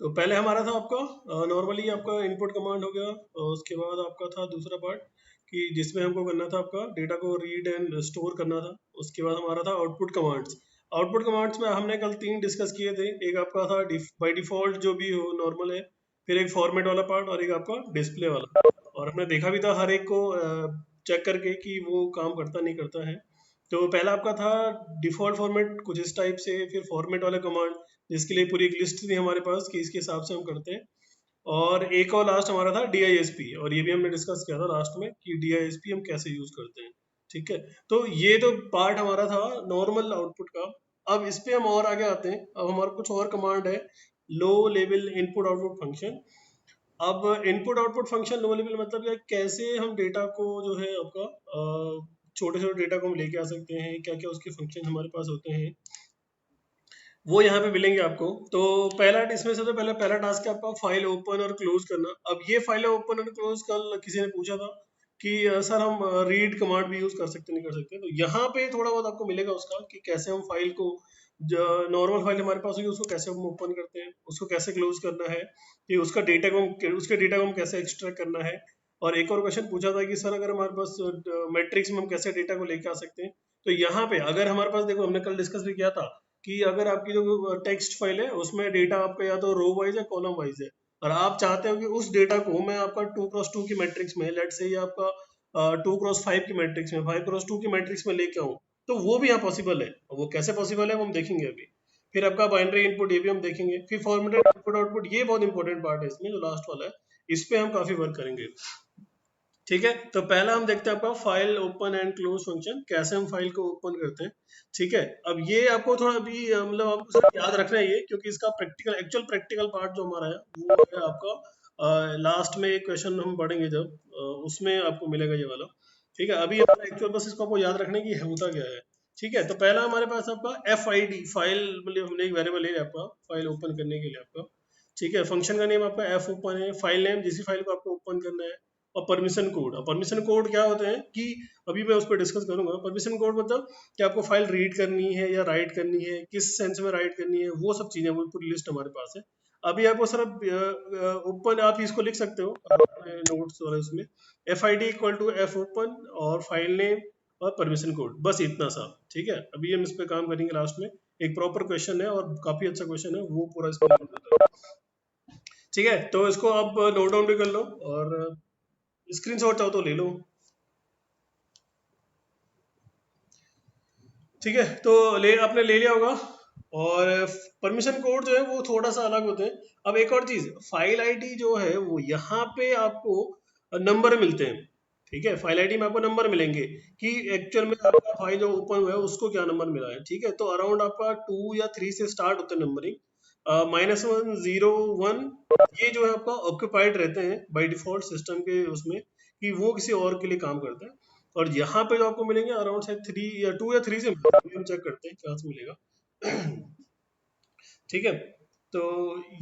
तो पहले हमारा था आपका नॉर्मली आपका इनपुट कमांड हो गया, और उसके बाद आपका था दूसरा पार्ट कि जिसमें हमको करना था आपका डेटा को रीड एंड स्टोर करना था। उसके बाद हमारा था आउटपुट कमांड्स। आउटपुट कमांड्स में हमने कल 3 डिस्कस किए थे। एक आपका था बाय डिफॉल्ट जो भी हो नॉर्मल है, फिर एक फॉर्मेट वाला पार्ट, और एक आपका डिस्प्ले वाला। और हमने देखा भी था हर एक को चेक करके कि वो काम करता नहीं करता है। तो पहला आपका था डिफॉल्ट फॉर्मेट कुछ इस टाइप से, फिर फॉर्मेट वाला कमांड जिसके लिए पूरी एक लिस्ट थी हमारे पास कि इसके हिसाब से हम करते हैं। और एक और लास्ट हमारा था DISP, और ये भी हमने डिस्कस किया था लास्ट में कि DISP हम कैसे यूज करते हैं। ठीक है, तो ये तो पार्ट हमारा था नॉर्मल आउटपुट का। अब इस पे हम और आगे आते हैं। अब हमारा कुछ और कमांड है, low level input output function. अब input output function low level मतलब क्या, कैसे हम डेटा को जो है आपका छोटे छोटे डेटा को हम लेके आ सकते हैं, क्या क्या उसके फंक्शन हमारे पास होते हैं, वो यहाँ पे मिलेंगे आपको। तो पहला इसमें सबसे पहले पहला टास्क है आपका फाइल ओपन और क्लोज करना। अब ये फाइल ओपन और क्लोज कल किसी ने पूछा था कि सर हम रीड कमांड भी यूज कर सकते नहीं कर सकते। तो यहाँ पे थोड़ा बहुत आपको मिलेगा उसका कि कैसे हम फाइल को, नॉर्मल फाइल हमारे पास होगी उसको कैसे हम ओपन करते हैं, उसको कैसे क्लोज करना है, कि उसका डेटा को उसके डेटा को हम कैसे एक्सट्रैक्ट करना है। और एक और क्वेश्चन पूछा था कि सर अगर हमारे पास मैट्रिक्स में हम कैसे डेटा को लेके आ सकते हैं। तो यहाँ पे अगर हमारे पास, देखो हमने कल डिस्कस भी किया था कि अगर आपकी जो टेक्स्ट फाइल है उसमें डेटा आपका या तो रो वाइज या कॉलम वाइज है, और आप चाहते हो कि उस डेटा को मैं आपका 2x2 की मैट्रिक्स में, लेट से, या आपका 2x5 की मैट्रिक्स में, 5x2 की मैट्रिक्स में लेके आऊँ, तो वो भी यहाँ पॉसिबल है। वो कैसे पॉसिबल है वो हम देखेंगे अभी। फिर आपका बाइनरी इनपुट, ये भी हम देखेंगे। फिर फॉर्मेटेड इनपुट आउटपुट, ये बहुत इंपॉर्टेंट पार्ट है इसमें, जो लास्ट वाला है, इस पे हम काफी वर्क करेंगे। ठीक है, तो पहला हम देखते हैं आपका file open and close function, कैसे हम फाइल को ओपन करते हैं। ठीक है, अब ये आपको थोड़ा भी मतलब आपको सब याद रखना है ये, क्योंकि इसका प्रैक्टिकल, एक्चुअल प्रैक्टिकल पार्ट जो हमारा है वो है आपका लास्ट में एक क्वेश्चन हम पढ़ेंगे जब, उसमें आपको मिलेगा ये वाला। ठीक है, अभी हमारा एक्चुअल बस इसको आपको याद रखना है कि होता क्या है। ठीक है, तो पहला हमारे पास आपका FID, फाइल मतलब हमने एक वेरिएबल ले लिया आपका फाइल ओपन करने के लिए आपका। ठीक है, फंक्शन का नेम आपका F ओपन है, फाइल नेम जिस फाइल को आपको ओपन करना है, और परमिशन कोड। अब परमिशन कोड क्या होते हैं कि अभी मैं उस पर डिस्कस करूंगा। परमिशन कोड मतलब कि आपको फाइल रीड करनी है या राइट करनी है, किस सेंस में राइट करनी है, वो सब चीजें, वो पूरी लिस्ट हमारे पास है। अभी आपको सिर्फ ओपन, आप इसको लिख सकते हो अपने नोट्स और उसमें, FID equal to F open और फाइल नेम और परमिशन कोड, बस इतना सा। ठीक है, अभी हम इस पे काम करेंगे लास्ट में। एक प्रॉपर क्वेश्चन है और काफी अच्छा क्वेश्चन है, वो पूरा इसमें होता है। ठीक है, तो इसको आप नोट डाउन भी कर लो, और स्क्रीनशॉट चाहो तो ले लो। ठीक है, तो आपने ले लिया होगा। और परमिशन कोड जो है वो थोड़ा सा अलग होते हैं। अब एक और चीज, फाइल आईडी जो है वो यहाँ पे आपको नंबर मिलते हैं। ठीक है, फाइल आईडी में आपको नंबर मिलेंगे कि एक्चुअल में आपका फाइल जो ओपन हुआ है उसको क्या नंबर मिला है। ठीक है, तो अराउंड आपका 2 या 3 से स्टार्ट होते हैं नंबरिंग। -1 0 1, ये जो है आपका ऑक्यूपाइड रहते हैं बाय डिफॉल्ट सिस्टम के उसमें, कि वो किसी और के लिए काम करते हैं। और यहाँ पे जो आपको मिलेंगे अराउंड शायद 2 या 3 से, हम चेक करते हैं क्या से मिलेगा। ठीक है, तो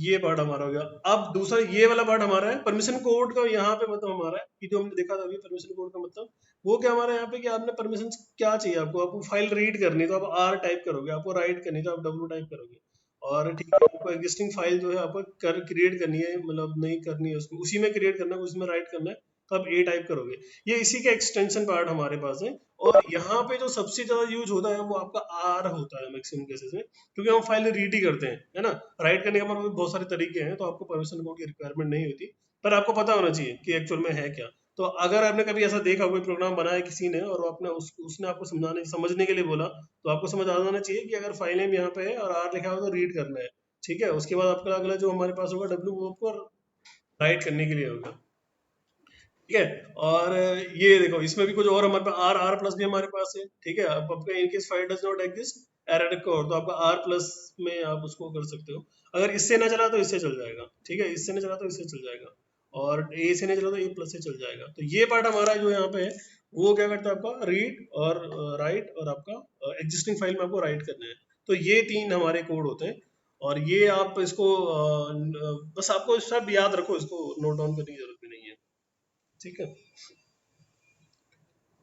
ये पार्ट हमारा हो गया। अब दूसरा ये वाला पार्ट हमारा है परमिशन कोड का। यहाँ पे मतलब हमारा है कि जो हमने देखा था अभी, परमिशन कोड का मतलब वो क्या हमारा यहाँ पे, कि आपने परमिशन क्या चाहिए आपको। आपको फाइल रीड करनी है तो आप R टाइप करोगे, आपको राइट करनी है तो आप W टाइप करोगे। और ठीक है, आपको एग्जिस्टिंग फाइल जो है आपको क्रिएट करनी है, मतलब नहीं करनी है उसको, उसी में क्रिएट करना है, उसमें राइट करना है, तो आप A टाइप करोगे। ये इसी का एक्सटेंशन पार्ट हमारे पास है। और यहाँ पे जो सबसे ज्यादा यूज होता है वो आपका R होता है मैक्सिमम केसेस में, क्योंकि हम फाइल रीड ही करते हैं, है ना। राइट करने के हमारे पास बहुत सारे तरीके हैं, तो आपको परमिशन कोड की रिक्वायरमेंट नहीं होती, पर आपको पता होना चाहिए कि एक्चुअल में है क्या। तो अगर आपने कभी ऐसा देखा, कोई प्रोग्राम बनाया किसी ने और आपने उसने आपको समझने के लिए बोला, तो आपको समझ आ जाना चाहिए कि अगर फाइल नेम यहाँ पे है और R लिखा हो तो रीड करना है। ठीक है, उसके बाद आपका अगला जो हमारे पास होगा W, वो आपको राइट करने के लिए होगा। ठीक है, और ये देखो इसमें भी कुछ और हमारे पास R प्लस भी हमारे पास है। ठीक है, अब आपका in case file does not exist error record, तो आपका R प्लस में आप उसको कर सकते हो। अगर इससे ना चला तो इससे चल जाएगा। ठीक है, इससे ना चला तो इससे चल जाएगा, और A से नहीं चला तो A प्लस से चल जाएगा। तो ये पार्ट हमारा जो यहाँ पे है वो क्या करता है, आपका रीड और राइट, और आपका एग्जिस्टिंग फाइल में आपको राइट करना है। तो ये 3 हमारे कोड होते हैं। और ये आप इसको बस आपको सब याद रखो, इसको नोट डाउन करने की जरूरत भी नहीं है। ठीक है,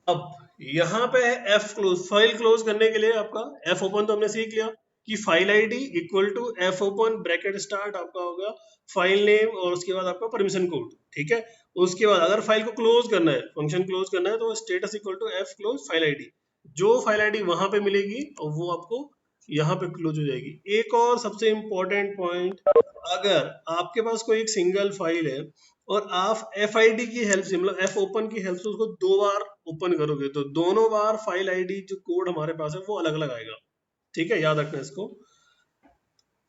अब यहाँ पे है F क्लोज, फाइल क्लोज करने के लिए आपका F ओपन तो हमने सीख लिया। कि file ID equal to F open bracket start आपका होगा फाइल नेम और उसके बाद आपका परमिशन कोड, ठीक है। उसके बाद अगर फाइल को क्लोज करना है, फंक्शन क्लोज करना है, तो status equal to F close file ID. जो फाइल आईडी वहां पे मिलेगी और वो आपको यहाँ पे क्लोज हो जाएगी। एक और सबसे इंपॉर्टेंट पॉइंट, अगर आपके पास कोई एक सिंगल फाइल है और आप एफ आई डी की हेल्प से, मतलब एफ ओपन की हेल्प से उसको 2 बार ओपन करोगे, तो दोनों बार फाइल आईडी जो कोड हमारे पास है वो अलग अलग आएगा, ठीक है, याद रखना इसको।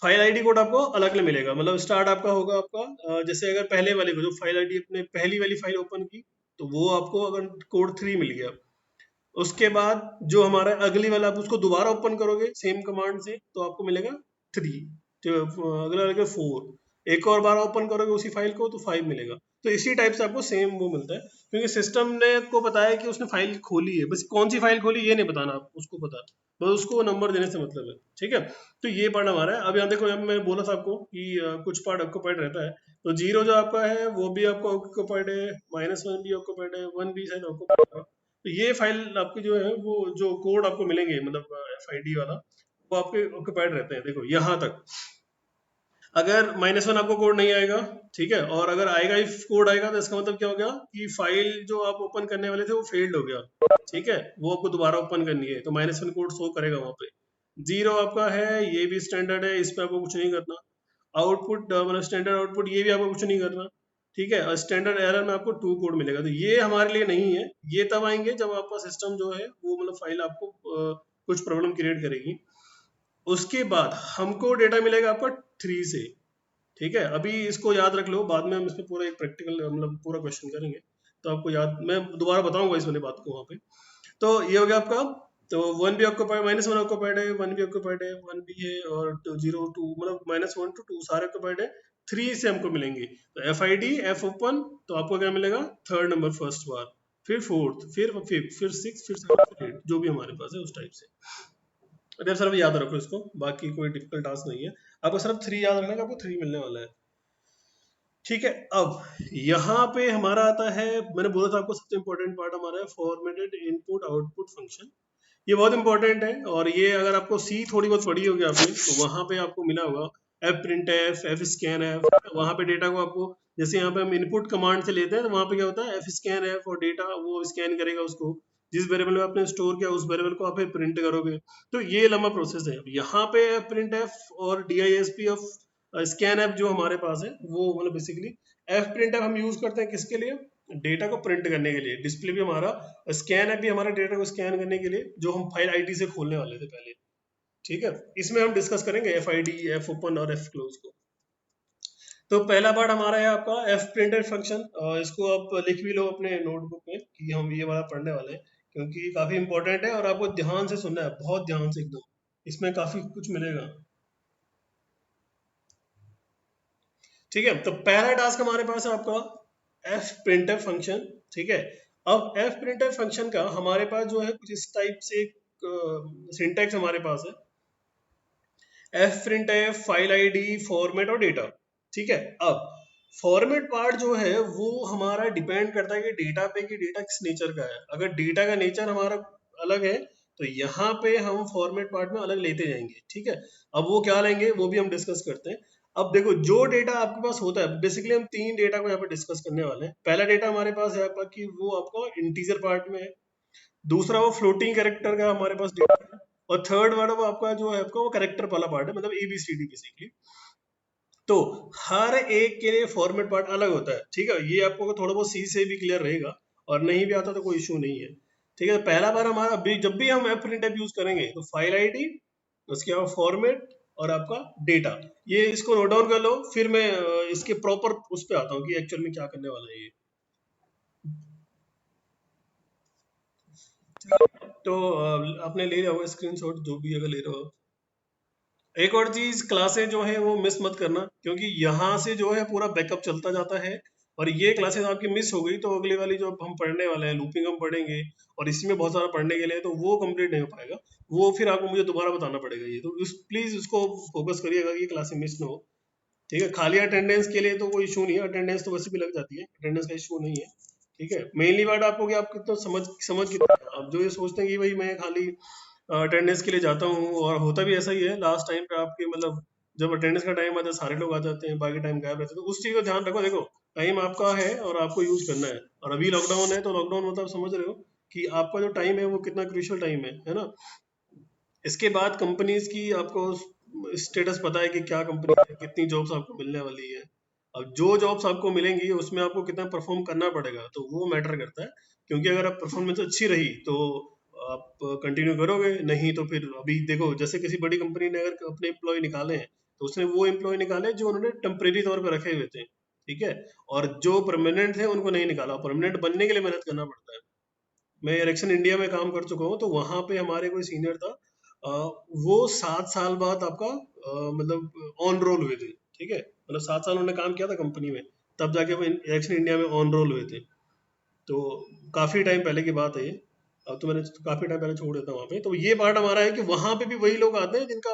फाइल आईडी कोड आपको अलग अलग मिलेगा, मतलब स्टार्ट आपका होगा आपका जैसे अगर पहले वाले को जो फाइल आईडी अपने पहली वाली फाइल ओपन की, तो वो आपको अगर कोड 3 मिल गया, उसके बाद जो हमारा अगली वाला आप उसको दोबारा ओपन करोगे सेम कमांड से, तो आपको मिलेगा 3, तो अगला लगेगा 4, एक और बार ओपन करोगे उसी फाइल को तो 5 मिलेगा। तो इसी टाइप से आपको सेम वो मिलता है, क्योंकि सिस्टम ने को बताया कि उसने फाइल खोली है, बस कौन सी फाइल खोली ये नहीं बताना, आप उसको पता, बस उसको नंबर देने से मतलब है, ठीक है। तो ये पार्ट हमारा है। अब यहाँ देखो, यहाँ मैं बोला था आपको कि कुछ पार्ट ऑक्यूपाइड रहता है, तो 0 जो आपका है वो भी आपको ऑक्यूपाइड है, -1 भी ऑक्यूपाइड है, 1 भी शायद ऑक्यूपाइड है। तो ये फाइल आपकी जो है वो जो कोड आपको मिलेंगे, मतलब एफ वाला, वो आपके ऑक्यूपाइड रहते हैं। देखो यहाँ तक अगर -1 आपको कोड नहीं आएगा, ठीक है, और अगर आएगा ही कोड आएगा, तो इसका मतलब क्या हो गया कि फाइल जो आप ओपन करने वाले थे वो फेल्ड हो गया, ठीक है, वो आपको दोबारा ओपन करनी है, तो -1 कोड शो करेगा वहां पे। 0 आपका है, ये भी स्टैंडर्ड है, इस पे आपको कुछ नहीं करना। आउटपुट मतलब स्टैंडर्ड आउटपुट, ये भी आपको कुछ नहीं करना, ठीक है। और स्टैंडर्ड एरर में आपको 2 कोड मिलेगा, तो ये हमारे लिए नहीं है, ये तब आएंगे जब आपका सिस्टम जो है वो मतलब फाइल आपको कुछ प्रॉब्लम क्रिएट करेगी। उसके बाद हमको डेटा मिलेगा आपका 3 से, ठीक है। अभी इसको याद रख लो, बाद में हम इसमें पूरा एक प्रैक्टिकल मतलब पूरा क्वेश्चन करेंगे, तो आपको याद, मैं दोबारा बताऊंगा इस वाली बात को वहाँ पे। तो ये हो गया आपका, तो 1 भी ऑक्यूपाइड, -1 ऑक्यूपाइड है, 1 भी ऑक्यूपाइड है, 1 भी है, और 0 2 मतलब -1 to 2 सारे ऑक्यूपाइड है। 3 से हमको मिलेंगे, तो F I D F open, तो आपको क्या मिलेगा, थर्ड नंबर फर्स्ट बार, फिर फोर्थ, फिर फिफ्थ, फिर सिक्स, फिर सेवन, फिर 8, जो भी हमारे पास है उस टाइप से। अब सर याद रखो इसको, बाकी कोई डिफिकल्ट टास्क नहीं है, आपको सिर्फ 3 याद रखना है, आपको 3 मिलने वाला है, ठीक है। अब यहाँ पे हमारा आता है, मैंने बोला था आपको सबसे इंपॉर्टेंट पार्ट हमारा है फॉर्मेटेड इनपुट आउटपुट फंक्शन। ये बहुत इंपॉर्टेंट है, और ये अगर आपको सी थोड़ी बहुत पढ़ी होगी आपने, तो वहां पे आपको मिला होगा F print F, F scan F, वहां पे डेटा को आपको, जैसे यहाँ पे हम इनपुट कमांड से लेते हैं, तो वहां पे क्या होता है, एफ स्कैन एफ, और डेटा वो स्कैन करेगा उसको, जिस वेरिएबल में आपने स्टोर किया उस वेरिएबल को आप फिर प्रिंट करोगे। तो ये लंबा प्रोसेस है। यहाँ पे प्रिंट एफ और DISP ऑफ स्कैन एफ जो हमारे पास है, वो मतलब बेसिकली एफ प्रिंट एफ हम यूज करते हैं किसके लिए, डेटा को प्रिंट करने के लिए। डिस्प्ले भी हमारा, स्कैन है भी हमारा डेटा को स्कैन करने के लिए, जो हम फाइल आईडी से खोलने वाले थे पहले, ठीक है। इसमें हम डिस्कस करेंगे F I D, F open और एफ क्लोज को। तो पहला पार्ट हमारा है आपका एफ प्रिंटेड फंक्शन, इसको आप लिख भी लो अपने नोटबुक में कि हम ये वाला पढ़ने वाले हैं, क्योंकि काफी इंपॉर्टेंट है और आपको ध्यान से सुनना है, बहुत ध्यान से एकदम, इसमें काफी कुछ मिलेगा, ठीक है। तो पहला टास्क हमारे पास है आपका एफ प्रिंटफ फंक्शन, ठीक है। अब एफ प्रिंटफ फंक्शन का हमारे पास जो है कुछ इस टाइप से सिंटैक्स हमारे पास है, F printf file ID format और डेटा, ठीक है। अब फॉर्मेट पार्ट जो है वो हमारा डिपेंड करता है कि डेटा पे, कि डेटा किस नेचर का है। अगर डेटा का नेचर हमारा अलग है, तो यहाँ पे हम फॉर्मेट पार्ट में अलग लेते जाएंगे, ठीक है। अब वो क्या लेंगे वो भी हम डिस्कस करते हैं। अब देखो, जो डेटा आपके पास होता है, बेसिकली हम 3 डेटा को यहाँ पे डिस्कस करने वाले हैं। पहला डेटा हमारे पास है आपका कि वो आपका इंटीजर पार्ट में है, दूसरा वो फ्लोटिंग कैरेक्टर का हमारे पास डेटा है, और थर्ड वाला वो आपका जो है आपका वो कैरेक्टर वाला पार्ट है, मतलब ABCD बेसिकली। तो हर एक के लिए फॉर्मेट पार्ट अलग होता है, ठीक है। ये आपको थोड़ा बहुत सी से भी क्लियर रहेगा, और नहीं भी आता तो कोई इशू नहीं है, ठीक है। पहला बार हमारा जब भी हम एफ प्रिंटफ यूज करेंगे, तो फाइल आईडी, उसके बाद फॉर्मेट और आपका डेटा, ये इसको नोट डाउन कर लो, फिर मैं इसके प्रॉपर उस पे आता हूँ कि एक्चुअल में क्या करने वाला है ये। तो आपने ले लिया होगा स्क्रीनशॉट, जो भी अगर ले रहे हो। एक और चीज, क्लासें जो है वो मिस मत करना, क्योंकि यहाँ से जो है पूरा बैकअप चलता जाता है, और ये क्लासेस आपकी मिस हो गई तो अगली वाली जो हम पढ़ने वाले हैं, लूपिंग हम पढ़ेंगे, और इसमें बहुत सारा पढ़ने के लिए, तो वो कंप्लीट नहीं हो पाएगा, वो फिर आपको मुझे दोबारा बताना पड़ेगा ये। तो प्लीज उसको फोकस करिएगा कि क्लासें मिस ना हो, ठीक है। खाली अटेंडेंस के लिए तो कोई इशू नहीं है, अटेंडेंस तो वैसे भी लग जाती है, अटेंडेंस का इशू नहीं है, ठीक है। मेनली बात आपको कि आप कितना समझ समझ कितना है। आप जो ये सोचते हैं कि भाई मैं खाली अटेंडेंस के लिए जाता हूँ, और होता भी ऐसा ही है लास्ट टाइम पे आपके मतलब जब अटेंडेंस का टाइम आता है सारे लोग आ जाते हैं, बाकी टाइम गायब रहते हैं, तो उस चीज़ का ध्यान रखो। देखो टाइम आपका है और आपको यूज करना है, और अभी लॉकडाउन है तो लॉकडाउन मतलब समझ रहे हो कि आपका जो टाइम है वो कितना क्रूशियल टाइम है ना। इसके बाद कंपनीज की आपको स्टेटस पता है कि क्या कंपनी है, कितनी जॉब्स आपको मिलने वाली है। अब जो जॉब्स आपको मिलेंगी उसमें आपको कितना परफॉर्म करना पड़ेगा तो वो मैटर करता है, क्योंकि अगर आप परफॉर्मेंस अच्छी रही तो आप कंटिन्यू करोगे, नहीं तो फिर अभी देखो जैसे किसी बड़ी कंपनी ने अगर अपने एम्प्लॉय निकाले हैं तो उसने वो एम्प्लॉय निकाले जो उन्होंने टेम्परेरी तौर पर रखे हुए थे, ठीक है, और जो परमानेंट थे उनको नहीं निकाला। परमानेंट बनने के लिए मेहनत करना पड़ता है। मैं इलेक्शन इंडिया में काम कर चुका हूँ, तो वहां पे हमारे कोई सीनियर था, अ, वो 7 साल बाद आपका मतलब ऑन रोल हुए थे, ठीक है, मतलब 7 साल उन्होंने काम किया था कंपनी में, तब जाके वो इलेक्शन इंडिया में ऑन रोल हुए थे। तो काफी टाइम पहले की बात है ये। अब तो मैंने काफी टाइम पहले छोड़ देता वहां पे। तो ये पार्ट हमारा है कि वहां पे भी वही लोग आते हैं जिनका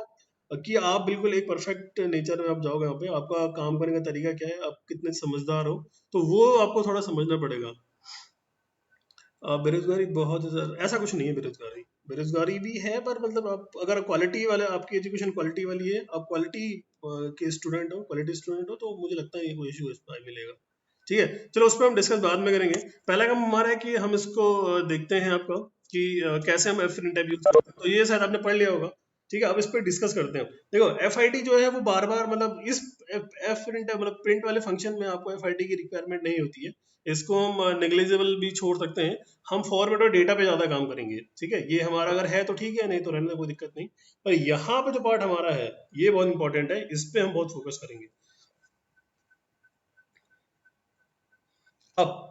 कि आप बिल्कुल एक परफेक्ट नेचर में आप जाओगे वहां पे, आपका काम करने का तरीका क्या है, आप कितने समझदार हो, तो वो आपको थोड़ा समझना पड़ेगा। बेरोजगारी बहुत ऐसा कुछ नहीं है बेरोजगारी। बेरोजगारी भी है पर मतलब आप अगर क्वालिटी वाले, आपकी एजुकेशन क्वालिटी वाली है, आप क्वालिटी के स्टूडेंट हो, क्वालिटी स्टूडेंट हो, तो मुझे लगता है ये कोई इशू इसमें नहीं मिलेगा। ठीक है, चलो उस पर हम डिस्कस बाद में करेंगे। पहला काम हमारा है कि हम इसको देखते हैं आपको कि कैसे हम एफ प्रिंट यूज करते हैं, तो ये शायद आपने पढ़ लिया होगा। ठीक है, अब इस पर डिस्कस करते हैं। देखो एफ आई डी जो है वो बार बार मतलब इस एफ प्रिंट मतलब प्रिंट वाले फंक्शन में आपको एफ आई डी की रिक्वायरमेंट नहीं होती है। इसको हम नेग्लिजिबल भी छोड़ सकते हैं। हम फॉर्मेट और डेटा पे ज्यादा काम करेंगे, ठीक है, ये हमारा अगर है तो ठीक है, नहीं तो रहने दो, कोई दिक्कत नहीं। पर यहाँ पे जो पार्ट हमारा है ये बहुत इंपॉर्टेंट है, इस पे हम बहुत फोकस करेंगे। अब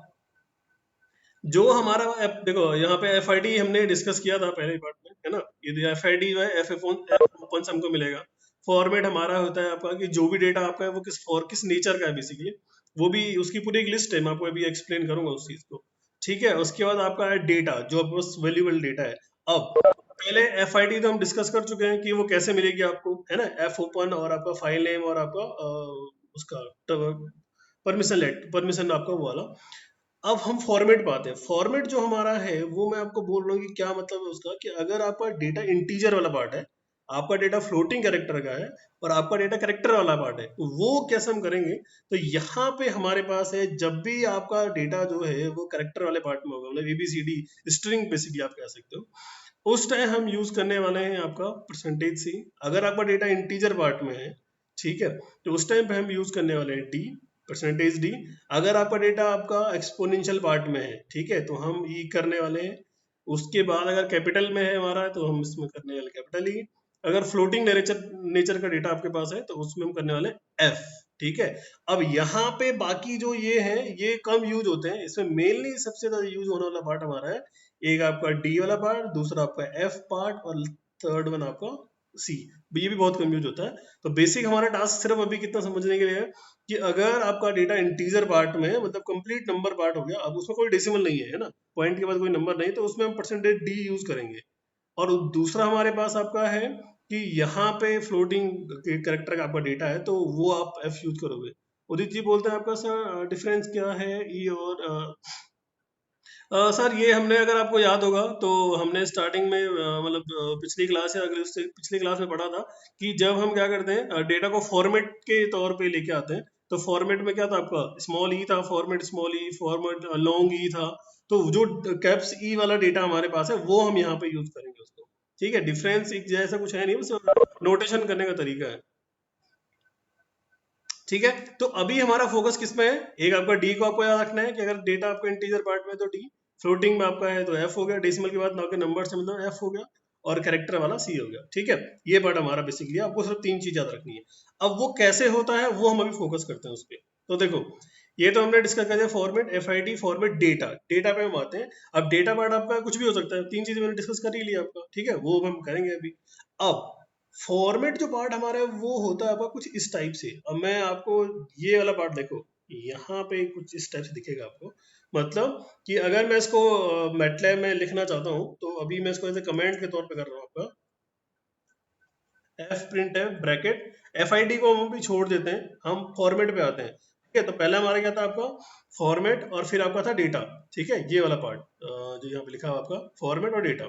जो हमारा देखो यहाँ पे एफ आई डी हमने डिस्कस किया था पहले पार्ट में, है ना। ये एफ आई डी जो है एफ ओपन से हमको मिलेगा। फॉर्मेट हमारा होता है आपका कि जो भी डेटा आपका है वो किस नेचर का है बेसिकली, वो भी उसकी पूरी एक लिस्ट है, मैं आपको अभी एक्सप्लेन करूंगा उस चीज को। ठीक है, उसके बाद आपका है डेटा, जो आपके पास वैल्यूएबल डेटा है। अब पहले एफ आई डी तो हम डिस्कस कर चुके हैं कि वो कैसे मिलेगी आपको, है ना, एफ ओपन और आपका फाइल नेम और आपका उसका परमिशन लेट परमिशन आपका वो वाला। अब हम फॉर्मेट पे आते हैं। फॉर्मेट जो हमारा है वो मैं आपको बोल रहा हूँ कि क्या मतलब है उसका, कि अगर आपका डेटा इंटीजर वाला पार्ट है, आपका डेटा फ्लोटिंग कैरेक्टर का है, और आपका डेटा कैरेक्टर वाला पार्ट है, तो वो कैसे हम करेंगे। तो यहाँ पे हमारे पास है, जब भी आपका डेटा जो है वो कैरेक्टर वाले पार्ट में होगा, मतलब एबीसीडी स्ट्रिंग बेसिकली आप कह सकते हो, उस टाइम हम यूज करने वाले हैं आपका परसेंटेज सी। अगर आपका डेटा इंटीजर पार्ट में है, ठीक है, तो उस टाइम पे हम यूज करने वाले हैं डी, परसेंटेज डी। अगर आपका डेटा आपका एक्सपोनेंशियल पार्ट में है, ठीक है, तो हम ई करने वाले हैं। उसके बाद अगर कैपिटल में है हमारा तो हम इसमें करने वाले कैपिटल ई। अगर फ्लोटिंग नेचर नेचर का डेटा आपके पास है तो उसमें हम करने वाले एफ। ठीक है, अब यहाँ पे बाकी जो ये हैं ये कम यूज होते हैं, इसमें मेनली सबसे ज्यादा यूज होने वाला पार्ट हमारा है एक आपका डी वाला पार्ट, दूसरा आपका एफ पार्ट, और थर्ड वन आपका सी। ये भी बहुत कम यूज होता है। तो बेसिक हमारा टास्क सिर्फ अभी कितना समझने के लिए है कि अगर आपका डेटा इंटीजर पार्ट में है, मतलब कंप्लीट नंबर पार्ट हो गया, अब उसमें कोई डेसिमल नहीं है ना, पॉइंट के बाद कोई नंबर नहीं, तो उसमें हम परसेंटेज डी यूज करेंगे। और दूसरा हमारे पास आपका है कि यहाँ पे फ्लोटिंग करेक्टर का आपका डेटा है तो वो आप एफ यूज करोगे। उदित जी बोलते हैं आपका सर डिफरेंस क्या है ई और सर ये हमने अगर आपको याद होगा तो हमने स्टार्टिंग में मतलब पिछली क्लास या अगले उससे पिछली क्लास में पढ़ा था कि जब हम क्या करते हैं डेटा को फॉर्मेट के तौर पे लेके आते हैं, तो फॉर्मेट में क्या था आपका स्मॉल ई था, फॉर्मेट स्मॉल ई, फॉर्मेट लॉन्ग ई था। तो जो कैप्स ई वाला डेटा हमारे पास है वो हम यहाँ पे यूज करेंगे उसको। ठीक है, डिफरेंस एक जैसा कुछ है नहीं, बस नोटेशन करने का तरीका है। ठीक है, तो अभी हमारा फोकस किस में है, एक आपका डी को आपको याद रखना है कि अगर डेटा आपका इंटीजर पार्ट में है तो डी, फ्लोटिंग में आपका है तो एफ हो गया, डेसिमल के बाद ना के नंबर से मतलब एफ हो गया, और कैरेक्टर वाला सी हो गया। ठीक है, ये पार्ट हमारा बेसिकली, आपको सिर्फ 3 चीज याद रखनी है। अब वो कैसे होता है वो हम अभी फोकस करते हैं उस पर। तो देखो ये तो हमने डिस्कस कर दिया format F I D, format data, data पे हम आते हैं। अब डेटा पार्ट आपका कुछ भी हो सकता है, 3 चीजें मैंने डिस्कस कर ही लिया आपका, ठीक है, वो हम करेंगे अभी। अब फॉर्मेट जो पार्ट हमारा है वो होता है आपका कुछ इस टाइप से। अब मैं आपको ये वाला पार्ट देखो, यहाँ पे कुछ इस टाइप से दिखेगा आपको, मतलब कि अगर मैं इसको मैटलैब में लिखना चाहता हूँ तो अभी मैं इसको ऐसे कमेंट के तौर पे कर रहा हूँ आपका एफ प्रिंट है ब्रैकेट, एफ आई डी को हम भी छोड़ देते हैं, हम फॉर्मेट पे आते हैं। ठीक है, तो पहला हमारा क्या था आपका फॉर्मेट, और फिर आपका था डेटा। ठीक है, ये वाला पार्ट जो यहाँ पे लिखा हुआ आपका फॉर्मेट और डेटा।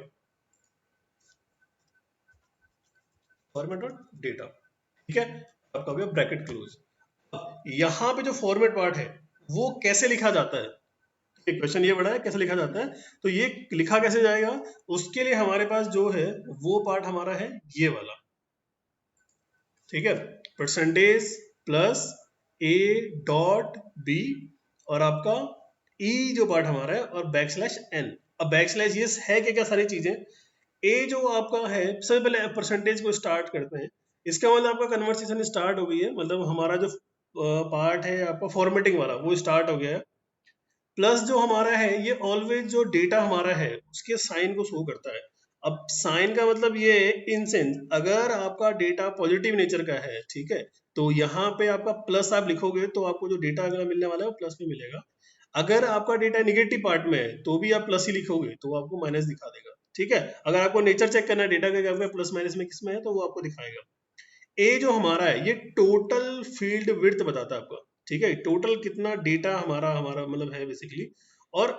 फॉर्मेट डॉट डेटा, ठीक है, आपका हो गया ब्रैकेट क्लोज। यहाँ पे जो फॉर्मेट पार्ट है वो कैसे लिखा जाता है, एक क्वेश्चन ये बड़ा है कैसे लिखा जाता है, तो ये लिखा कैसे जाएगा, उसके लिए हमारे पास जो है वो पार्ट हमारा है ये वाला, ठीक है, percentage plus A dot B और आपका ई जो पार्ट हमारा है और बैक स्लैश एन। अब बैक स्लैश ये है क्या क्या सारी चीजें, ए जो आपका है सबसे पहले परसेंटेज को स्टार्ट करते हैं, इसका मतलब आपका कन्वर्सेशन स्टार्ट हो गई है, मतलब हमारा जो पार्ट है आपका फॉर्मेटिंग वाला वो स्टार्ट हो गया है। प्लस जो हमारा है ये ऑलवेज जो डेटा हमारा है उसके साइन को शो करता है। अब साइन का मतलब ये है इन सेंस अगर आपका डेटा पॉजिटिव नेचर का है, ठीक है, तो यहाँ पे आपका प्लस आप लिखोगे तो आपको जो डेटा अगला मिलने वाला है वो प्लस में मिलेगा। अगर आपका डेटा निगेटिव पार्ट में है तो भी आप प्लस ही लिखोगे तो वो आपको माइनस दिखा देगा, ठीक है। अगर आपको नेचर चेक करना है डेटा का आपका प्लस माइनस में किस में है तो वो आपको दिखाएगा। ए जो हमारा है ये टोटल फील्ड विड्थ बताता है आपका, ठीक है, टोटल कितना डेटा हमारा हमारा मतलब है बेसिकली, और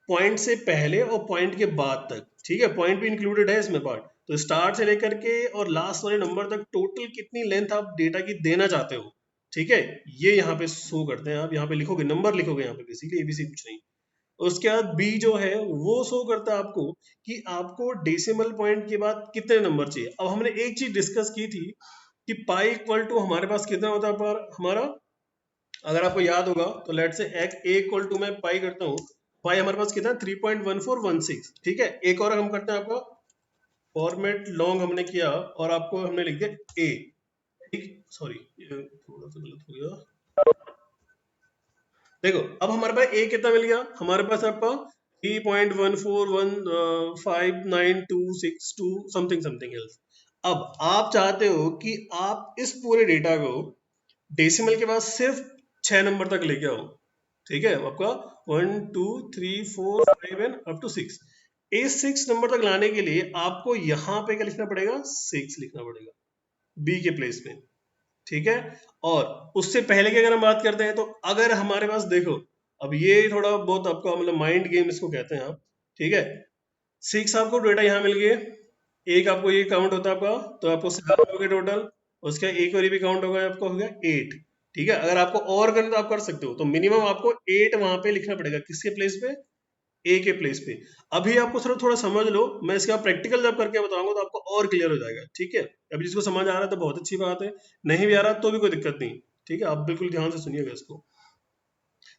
पॉइंट से पहले और पॉइंट के बाद तक, ठीक है, पॉइंट भी इंक्लूडेड है इसमें पार्ट, तो स्टार्ट से लेकर के और लास्ट वाले नंबर तक टोटल कितनी लेंथ आप डेटा की देना चाहते हो, ठीक है, ये यहाँ पे शो करते हैं। आप यहाँ पे लिखोगे नंबर लिखोगे यहाँ पे बेसिकली एबीसी कुछ नहीं। उसके बाद बी जो है वो शो करता है आपको कि आपको डेसिमल पॉइंट के बाद कितने नंबर चाहिए। अब हमने एक चीज डिस्कस की थी कि पाई इक्वल टू हमारे पास कितना होता है पर हमारा, अगर आपको याद होगा तो लेट से एक ए इक्वल टू मैं पाई करता हूँ, पाई हमारे पास कितना 3.1416, ठीक है। एक और हम करते हैं आपका फॉर्मेट लॉन्ग हमने किया और आपको हमने लिख दिया ए, ठीक, सॉरी ये थोड़ा सा गलत हो गया। देखो अब हमारे पास ए कितना मिल गया, हमारे पास आपका 3.14159262 समथिंग समथिंग एल्स। अब आप चाहते हो कि आप इस पूरे डेटा को डेसिमल के बाद सिर्फ 6 नंबर तक लेके आओ, ठीक है, आपका 1 2 3 4 5 एंड अप टू 6। इस 6 नंबर तक लाने के लिए आपको यहाँ पे क्या लिखना पड़ेगा, 6 लिखना पड़ेगा बी के प्लेस में, ठीक है। और उससे पहले की अगर हम बात करते हैं तो अगर हमारे पास देखो, अब ये थोड़ा बहुत आपका मतलब माइंड गेम इसको कहते हैं आप, ठीक है, 6 आपको डेटा यहाँ मिल गए, एक आपको ये काउंट होता है आपका, तो आपको 7 हो गए टोटल, उसका एक और ये भी काउंट होगा आपका हो गया 8, ठीक है। अगर आपको और करना तो आप कर सकते हो, तो मिनिमम आपको 8 वहां पे लिखना पड़ेगा, किसके प्लेस पे, ए के प्लेस पे। अभी आपको सिर्फ थोड़ा समझ लो, मैं इसका प्रैक्टिकल जब करके बताऊंगा तो आपको और क्लियर हो जाएगा, ठीक है। अभी जिसको समझ आ रहा है तो बहुत अच्छी बात है, नहीं भी आ रहा तो भी कोई दिक्कत नहीं, ठीक है, आप बिल्कुल ध्यान से सुनिएगा इसको।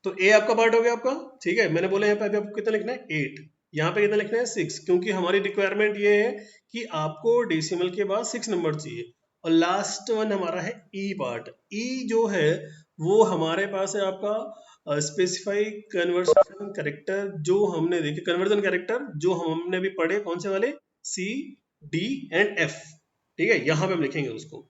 तो ए आपका पार्ट हो गया आपका, ठीक है, मैंने बोला यहाँ पे अभी आपको कितना लिखना है 8, यहाँ पे कितना लिखना है 6, क्योंकि हमारी रिक्वायरमेंट ये है कि आपको डेसिमल के बाद 6 नंबर चाहिए। और लास्ट वन हमारा है ई पार्ट। ई जो है वो हमारे पास है आपका स्पेसिफाई कन्वर्जन कैरेक्टर, जो हमने देखे कन्वर्जन कैरेक्टर जो हमने अभी पढ़े कौन से वाले, सी डी एंड एफ, ठीक है, यहाँ पे हम लिखेंगे उसको।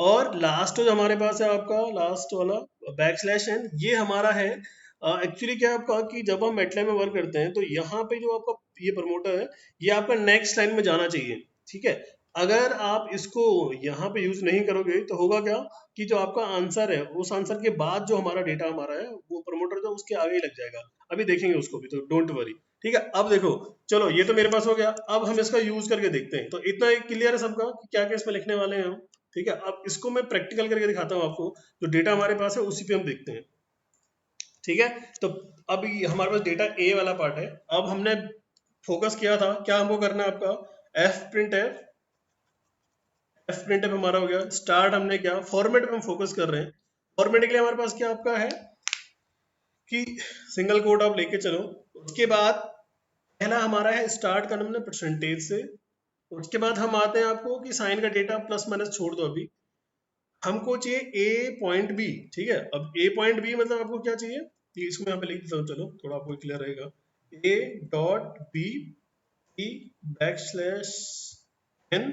और लास्ट जो हमारे पास है आपका लास्ट वाला बैक स्लैश एन, ये हमारा है एक्चुअली क्या है आपका कि जब हम मेटलैब में वर्क करते हैं तो यहाँ पे जो आपका ये प्रमोटर है ये आपका नेक्स्ट लाइन में जाना चाहिए, ठीक है। अगर आप इसको यहाँ पे यूज नहीं करोगे तो होगा क्या कि जो आपका आंसर है उस आंसर के बाद जो हमारा डेटा हमारा है वो प्रमोटर जो उसके आगे ही लग जाएगा। अभी देखेंगे उसको भी, तो डोंट वरी, ठीक है। अब देखो, चलो ये तो मेरे पास हो गया, अब हम इसका यूज करके देखते हैं। तो इतना क्लियर है सबका कि क्या क्या इसमें लिखने वाले हैं हम, ठीक है। अब इसको मैं प्रैक्टिकल करके दिखाता हूँ आपको, जो डेटा हमारे पास है उसी पे हम देखते हैं, ठीक है। तो अब हमारे पास डेटा ए वाला पार्ट है, अब हमने फोकस किया था क्या हमको करना है आपका F print F, F print F हमारा हो गया स्टार्ट, हमने क्या फॉर्मेट पे हम फोकस कर रहे हैं। फॉर्मेट के लिए हमारे पास क्या आपका है कि सिंगल कोट आप लेके चलो, उसके बाद पहला हमारा है स्टार्ट करना हमने परसेंटेज से, उसके बाद हम आते हैं आपको कि साइन का डेटा प्लस माइनस छोड़ दो, अभी हमको चाहिए ए पॉइंट बी, ठीक है। अब ए पॉइंट बी मतलब आपको क्या चाहिए, ये इसको मैं यहाँ पे लिख देता हूँ, चलो थोड़ा आपको क्लियर रहेगा। A dot B E backslash N,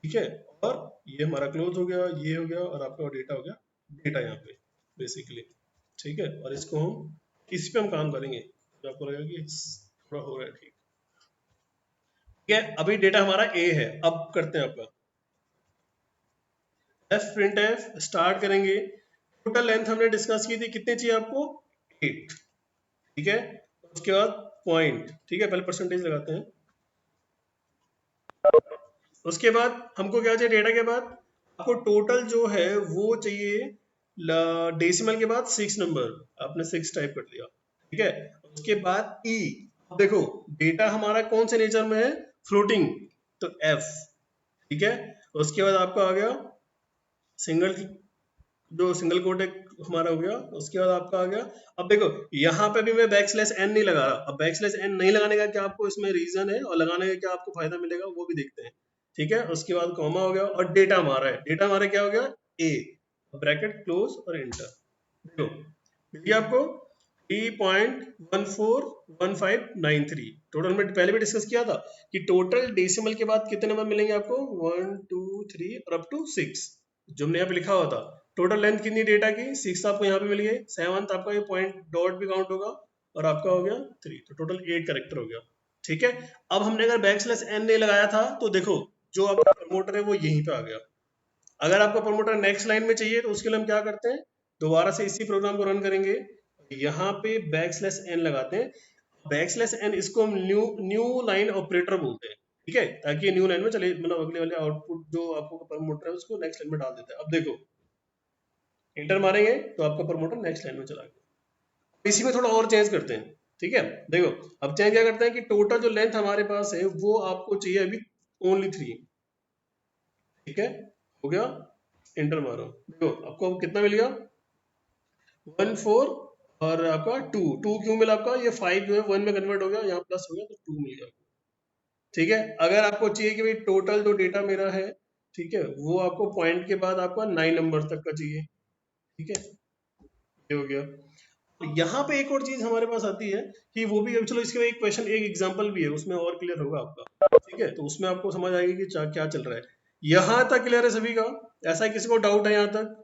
ठीक है, और ये हमारा क्लोज हो गया, ये हो गया और आपका डेटा हो गया, डेटा यहाँ पे बेसिकली, ठीक है। और इसको हम इस पे हम काम करेंगे तो आपको लगेगा कि थोड़ा हो रहा है, ठीक है। अभी डेटा हमारा ए है, अब करते हैं आपका एफ प्रिंट एफ स्टार्ट करेंगे। टोटल लेंथ हमने डिस्कस की थी, कितने चाहिए आपको 8, ठीक है। उसके बाद पॉइंट, ठीक है, पहले परसेंटेज लगाते हैं, उसके बाद हमको क्या चाहिए डेटा के बाद, आपको टोटल जो है वो चाहिए डेसिमल के बाद 6 नंबर, आपने 6 टाइप कर दिया, ठीक है। उसके बाद ई, अब देखो डेटा हमारा कौन से नेचर में है, फ्लोटिंग, तो एफ, ठीक है। उसके बाद आपका आ गया सिंगल, जो सिंगल कोट एक हमारा हो गया। उसके बाद आपका आ गया, अब देखो यहाँ पे भी मैं बैक स्लैश एन नहीं लगा रहा। अब बैक स्लैश एन नहीं लगाने का क्या आपको इसमें रीजन है, और लगाने का क्या आपको फायदा मिलेगा वो भी देखते हैं, ठीक है। उसके बाद कॉमा हो गया, और डेटा हमारा है, डेटा हमारा क्या हो गया, ए, ब्रैकेट क्लोज और एंटर। देखो मिल गया आपको 3.141593। टोटल में पहले भी डिस्कस किया था कि टोटल डेसिमल के बाद कितने नंबर मिलेंगे आपको, 1 2 3 और अप टू 6, जो हमने यहाँ पे लिखा हुआ था। टोटल लेंथ कितनी डेटा की, 6 आपको यहाँ पे मिल गई, 7th आपका ये पॉइंट डॉट भी काउंट होगा, और आपका हो गया 3, तो टोटल 8 करेक्टर हो गया, ठीक है। अब हमने अगर बैक स्लैश एन नहीं लगाया था तो देखो जो आपका प्रमोटर है वो यहीं पे आ गया। अगर आपको प्रमोटर नेक्स्ट लाइन में चाहिए तो उसके लिए हम क्या करते हैं, दोबारा से इसी प्रोग्राम को रन करेंगे, यहाँ पे बैक स्लैश एन लगाते हैं। बैक स्लैश एन इसको हम न्यू न्यू लाइन ऑपरेटर बोलते हैं, ठीक है, ताकि न्यू लाइन में चले, मतलब अगले वाले आउटपुट जो आपको प्रमोटर है उसको नेक्स्ट लाइन में डाल देता है। अब देखो इंटर मारेंगे तो आपका प्रमोटर नेक्स्ट लाइन में चला गया। इसी में थोड़ा और चेंज करते हैं, ठीक है। देखो अब चेंज क्या करते हैं कि टोटल जो लेंथ हमारे पास है वो आपको चाहिए अभी ओनली 3, ठीक है, हो गया, इंटर मारो। देखो आपको अब कितना मिल गया, 1 4, और आपका 2 2 क्यों मिला आपका, ये 5 जो है 1 में कन्वर्ट हो गया, यहाँ प्लस हो गया तो 2 मिल गया, ठीक है। अगर आपको चाहिए कि भाई टोटल जो डेटा मेरा है, ठीक है, वो आपको पॉइंट के बाद आपका 9 नंबर तक का चाहिए, ठीक है, ये हो गया। यहाँ पे एक और चीज हमारे पास आती है कि वो भी, चलो इसके एक क्वेश्चन एक एग्जांपल भी है, उसमें और क्लियर होगा आपका, ठीक है, तो उसमें आपको समझ आएगी कि क्या चल रहा है। यहाँ तक क्लियर है सभी का, ऐसा किसी को डाउट है यहाँ तक?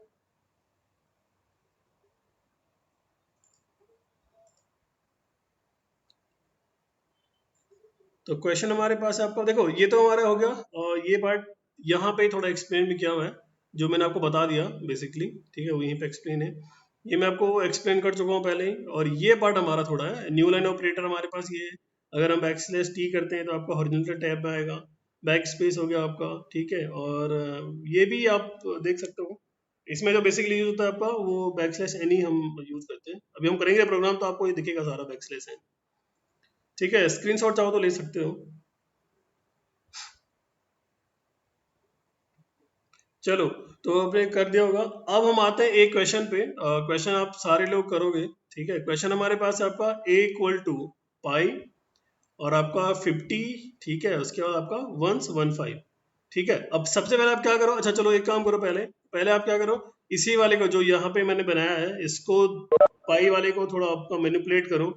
तो क्वेश्चन हमारे पास है आपका, देखो ये तो हमारा हो गया, और ये पार्ट यहाँ पे थोड़ा एक्सप्लेन भी किया हुआ है, जो मैंने आपको बता दिया बेसिकली, ठीक है, वहीं पे एक्सप्लेन है, ये मैं आपको एक्सप्लेन कर चुका हूँ पहले ही। और ये पार्ट हमारा थोड़ा है, न्यू लाइन ऑपरेटर हमारे पास ये है, अगर हम बैक स्लैश टी करते हैं तो आपका हॉरिजॉन्टल टैब में आएगा, बैक स्पेस हो गया आपका, ठीक है। और ये भी आप देख सकते हो, इसमें जो बेसिकली यूज होता है आपका वो बैक स्लैश एन ही हम यूज करते हैं। अभी हम करेंगे प्रोग्राम तो आपको ये दिखेगा सारा बैक स्लैश एन, ठीक है। स्क्रीनशॉट चाहो तो ले सकते हो। चलो, तो आपने कर दिया होगा। अब हम आते हैं एक क्वेश्चन पे, क्वेश्चन आप सारे लोग करोगे, ठीक है। क्वेश्चन हमारे पास है आपका a इक्वल टू पाई, और आपका 50, ठीक है, उसके बाद आपका 115, ठीक है। अब सबसे पहले आप क्या करो, अच्छा चलो एक काम करो, पहले पहले आप क्या करो, इसी वाले को जो यहाँ पे मैंने बनाया है इसको, पाई वाले को थोड़ा आपका मैनिपुलेट करो।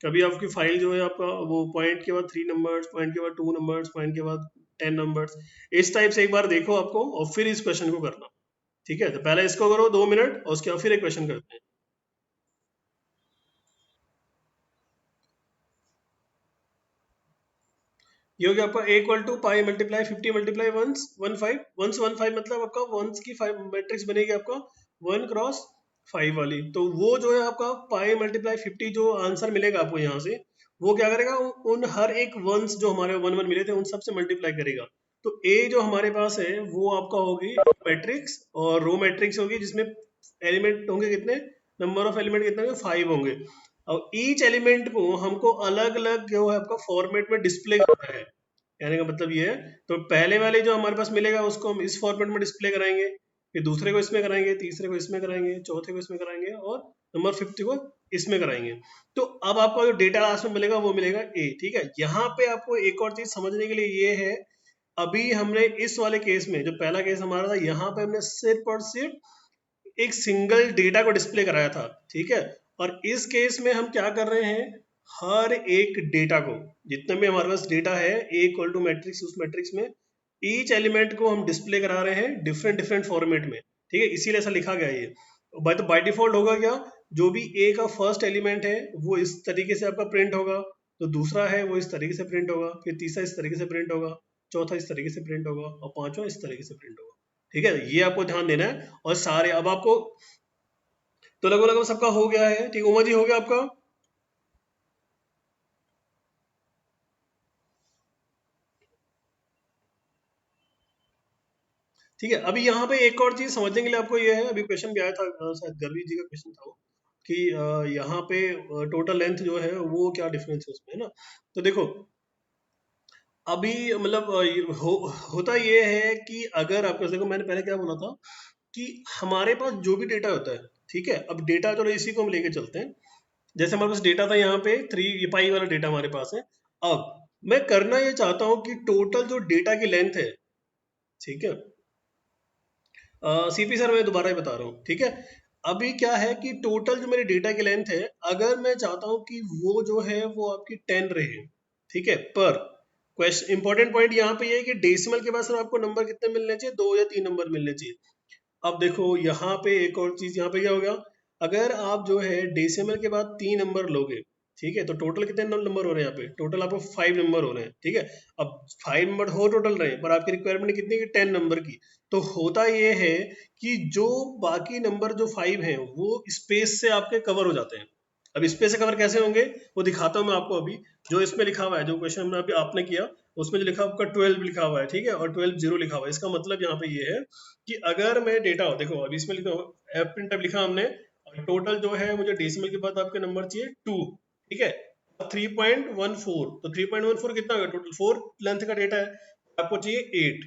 कभी आपकी फाइल जो है आपका वो पॉइंट के बाद 3 नंबर्स, पॉइंट के बाद 2 नंबर्स, पॉइंट के बाद 10 नंबर्स, इस टाइप से एक बार देखो आपको, और फिर इस क्वेश्चन को करना, ठीक है। तो पहले इसको करो 2 मिनट, और उसके बाद फिर एक क्वेश्चन करते हैं। ये हो गया आपका a equal to pi multiply 50 multiply once 15 मतलब आपका वंस की 5 मैट्रिक्स बनेगी आपका 1 क्रॉस 5 वाली। तो वो जो है आपका पाई मल्टीप्लाई 50 जो आंसर मिलेगा आपको यहाँ से, वो क्या करेगा, उन हर एक वंस जो हमारे 1 1 मिले थे उन सब से मल्टीप्लाई करेगा। तो a जो हमारे पास है वो आपका होगी मैट्रिक्स, और रो मैट्रिक्स होगी जिसमें एलिमेंट होंगे कितने, नंबर ऑफ एलिमेंट कितने होंगे, 5 होंगे। अब ईच एलिमेंट को हमको अलग अलग जो है आपका फॉर्मेट में डिस्प्ले करना है। कहने का मतलब ये है, तो पहले वाले जो हमारे पास मिलेगा उसको हम इस फॉर्मेट में डिस्प्ले कराएंगे, फिर दूसरे को इसमें कराएंगे, तीसरे को इसमें कराएंगे, चौथे को इसमें कराएंगे, और नंबर 50 को इसमें कराएंगे। तो अब आपका जो डेटा लास्ट में मिलेगा वो मिलेगा ए, ठीक है। यहाँ पे आपको एक और चीज समझने के लिए ये है, अभी हमने इस वाले केस में, जो पहला केस हमारा था, यहाँ पे हमने सिर्फ और सिर्फ एक सिंगल डेटा को डिस्प्ले कराया था, ठीक है। और इस केस में हम क्या कर रहे हैं, हर एक डेटा को, जितने भी हमारे पास डेटा है ए इक्वल टू मैट्रिक्स, उस मैट्रिक्स में ईच एलिमेंट को हम डिस्प्ले करा रहे हैं डिफरेंट डिफरेंट फॉर्मेट में, ठीक है, इसीलिए ऐसा लिखा गया है ये। बाय डिफॉल्ट होगा क्या, जो भी ए का फर्स्ट एलिमेंट है वो इस तरीके से आपका प्रिंट होगा, तो दूसरा है वो इस तरीके से प्रिंट होगा, फिर तीसरा इस तरीके से प्रिंट होगा, चौथा इस तरीके से प्रिंट होगा, और पांचवा इस तरीके से प्रिंट होगा, ठीक है। ये आपको ध्यान देना है। और सारे अब आपको, तो लगभग लगभग सबका हो गया है, ठीक, उमा जी हो गया आपका? ठीक है। अभी यहाँ पे एक और चीज समझने के लिए आपको ये है, अभी क्वेश्चन भी आया था, शायद गर्वी जी का क्वेश्चन था वो, कि यहाँ पे टोटल लेंथ जो है वो क्या डिफरेंस है उसमें, है ना। तो देखो अभी मतलब होता ये है कि अगर आपको देखो, मैंने पहले क्या बोला था कि हमारे पास जो भी डेटा होता है, ठीक है, अब डेटा चलो इसी को हम लेके चलते हैं। जैसे हमारे पास डेटा था यहाँ पे 3 पाई वाला डेटा हमारे पास है। अब मैं करना ये चाहता हूँ कि टोटल जो डेटा की लेंथ है, ठीक है, सीपी सर मैं दोबारा ही बता रहा हूँ, ठीक है। अभी क्या है कि टोटल जो मेरी डेटा की लेंथ है, अगर मैं चाहता हूँ कि वो जो है वो आपकी 10 रहे, ठीक है, पर क्वेश्चन इंपॉर्टेंट पॉइंट यहाँ पे ये है कि डेसिमल के बाद सर आपको नंबर कितने मिलने चाहिए, 2 या 3 नंबर मिलने चाहिए। अब देखो यहाँ पे एक और चीज, यहाँ पे क्या होगा, अगर आप जो है डेसिमल के बाद 3 नंबर लोगे, ठीक है, तो टोटल कितने नंबर हो रहे हैं यहाँ पे, टोटल आपको 5 नंबर हो रहे हैं, ठीक है। अब 5 नंबर हो टोटल रहे हैं, पर आपकी रिक्वायरमेंट कितनी की, 10 नंबर की। तो होता ये है कि जो बाकी नंबर जो 5 हैं वो स्पेस से आपके कवर हो जाते हैं। अब स्पेस से कवर कैसे होंगे, वो दिखाता हूँ मैं आपको अभी। जो इसमें लिखा हुआ है, जो क्वेश्चन में अभी आपने किया, उसमें जो लिखा हुआ आपका 12 लिखा हुआ है, ठीक है, और 12 जीरो लिखा हुआ है, इसका मतलब यहाँ पे ये है कि अगर मैं डेटा हो, देखो अभी इसमें लिखा एफ प्रिंट लिखा हमने, और टोटल जो है मुझे डेसिमल के बाद आपके नंबर चाहिए 2, ठीक है, 3.14, तो 3.14 कितना होगा, टोटल 4 लेंथ का डेटा है, आपको चाहिए 8,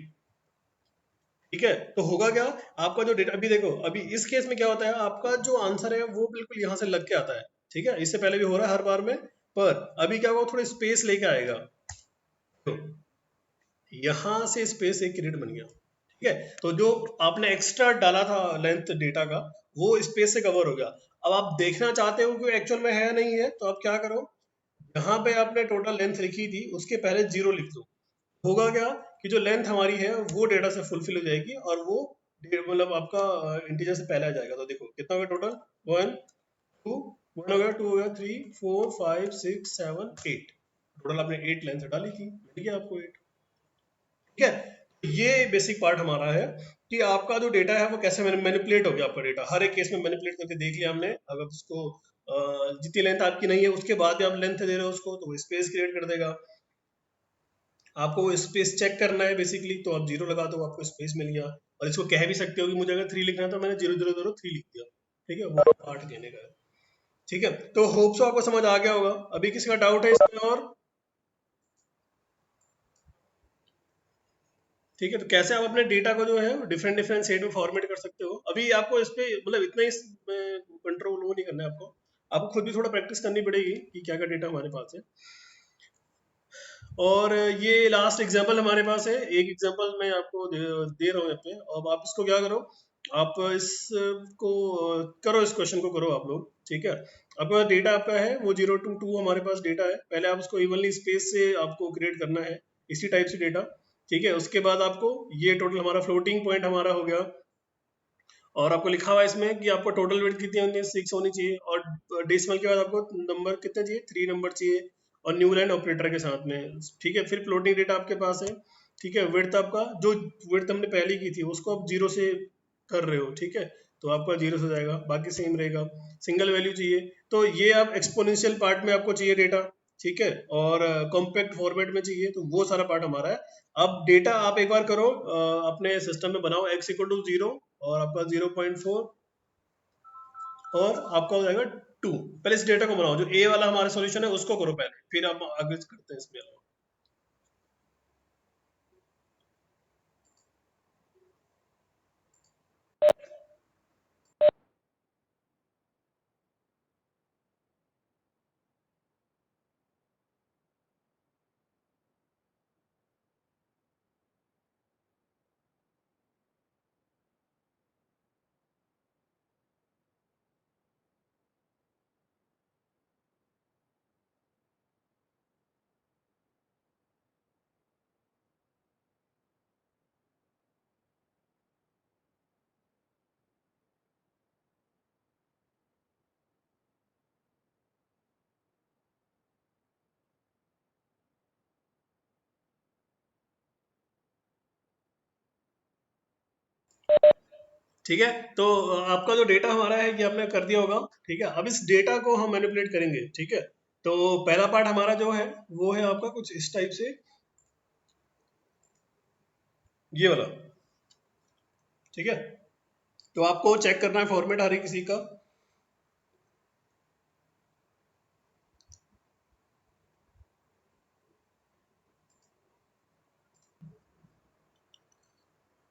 ठीक है। तो होगा क्या, आपका जो डेटा, अभी देखो अभी इस केस में क्या होता है, आपका जो आंसर है वो बिल्कुल यहाँ से लग के आता है, ठीक है, इससे पहले भी हो रहा है हर बार में, पर अभी क्या होगा, थोड़ी स्पेस लेके आएगा, तो यहाँ से स्पेस एक क्रेडिट बन गया, ठीक है। तो जो आपने एक्स्ट्रा डाला था लेंथ डेटा का, वो स्पेस से कवर हो गया। अब आप देखना चाहते हो कि एक्चुअल में है नहीं है, तो आप क्या करो, यहाँ पे आपने टोटल लेंथ लिखी थी उसके पहले 0 लिख दो। होगा क्या कि जो लेंथ हमारी है वो डेटा से फुलफिल हो जाएगी, और वो मतलब आपका इंटीजर से पहले आ जाएगा। तो देखो कितना हो गया टोटल, 2 1 हो गया, 2 हो गया, 3 4 5 6 7 8, टोटल आपने 8 लेंथ डाली थी, मिल गया आपको 8, ठीक है। तो ये बेसिक पार्ट हमारा है कि आपका जो डेटा है वो कैसे मैनिपुलेट हो गया, आपका डेटा हर एक केस में मैनिपुलेट करके देख लिया हमने। अगर उसको जितनी लेंथ आपकी नहीं है उसके बाद भी आप लेंथ दे रहे हो उसको, तो वो स्पेस क्रिएट कर देगा। आपको वो स्पेस चेक करना है बेसिकली, तो आप 0 लगा दो, आपको स्पेस मिल गया। और इसको कह भी सकते हो कि मुझे अगर 3 लिखना है तो मैंने 0 0 0 3 लिख दिया, ठीक है, वो पार्ट देने का है, ठीक है। तो होप सो आपको समझ आ गया होगा। अभी किसी का डाउट है इसमें और, ठीक है। तो कैसे आप अपने डेटा को जो है डिफरेंट डिफरेंट सेट में फॉर्मेट कर सकते हो, अभी आपको इस पे मतलब इतना ही कंट्रोल वो नहीं करना है आपको, आपको खुद भी थोड़ा प्रैक्टिस करनी पड़ेगी कि क्या क्या डेटा हमारे पास है। और ये लास्ट एग्जांपल हमारे पास है, एक एग्जांपल मैं आपको दे रहा हूँ यहाँ पे। अब आप इसको क्या करो, आप इसको करो, इस क्वेश्चन को करो आप लोग, ठीक है। आपका डेटा आपका है वो 0 to 2 हमारे पास डेटा है, पहले आप उसको इवनली स्पेस से आपको क्रिएट करना है, इसी टाइप से डेटा, ठीक है। उसके बाद आपको ये टोटल हमारा फ्लोटिंग पॉइंट हमारा हो गया, और आपको लिखा हुआ है इसमें कि आपको टोटल वेट कितनी होनी चाहिए, 6 होनी चाहिए, और डेसिमल के बाद आपको नंबर कितने चाहिए, 3 नंबर चाहिए, और न्यू लाइन ऑपरेटर के साथ में, ठीक है। फिर फ्लोटिंग डेटा आपके पास है, ठीक है। विड्थ आपका जो विड्थ हमने पहले की थी उसको आप 0 से कर रहे हो, ठीक है, तो आपका 0 से हो जाएगा, बाकी सेम रहेगा। सिंगल वैल्यू चाहिए, तो ये आप एक्सपोनेंशियल पार्ट में आपको चाहिए डेटा, ठीक है, और कॉम्पैक्ट फॉर्मेट में चाहिए, तो वो सारा पार्ट हमारा है। अब डेटा आप एक बार करो, अपने सिस्टम में बनाओ x = 0, और आपका 0.4, और आपका हो जाएगा 2। पहले इस डेटा को बनाओ, जो ए वाला हमारा सॉल्यूशन है उसको करो पहले, फिर आप आगे करते हैं इसमें। ठीक है, तो आपका जो डेटा हमारा है ये हमने कर दिया होगा, ठीक है। अब इस डेटा को हम मैनिपुलेट करेंगे, ठीक है। तो पहला पार्ट हमारा जो है वो है आपका कुछ इस टाइप से, ये वाला, ठीक है, तो आपको चेक करना है फॉर्मेट हर किसी का।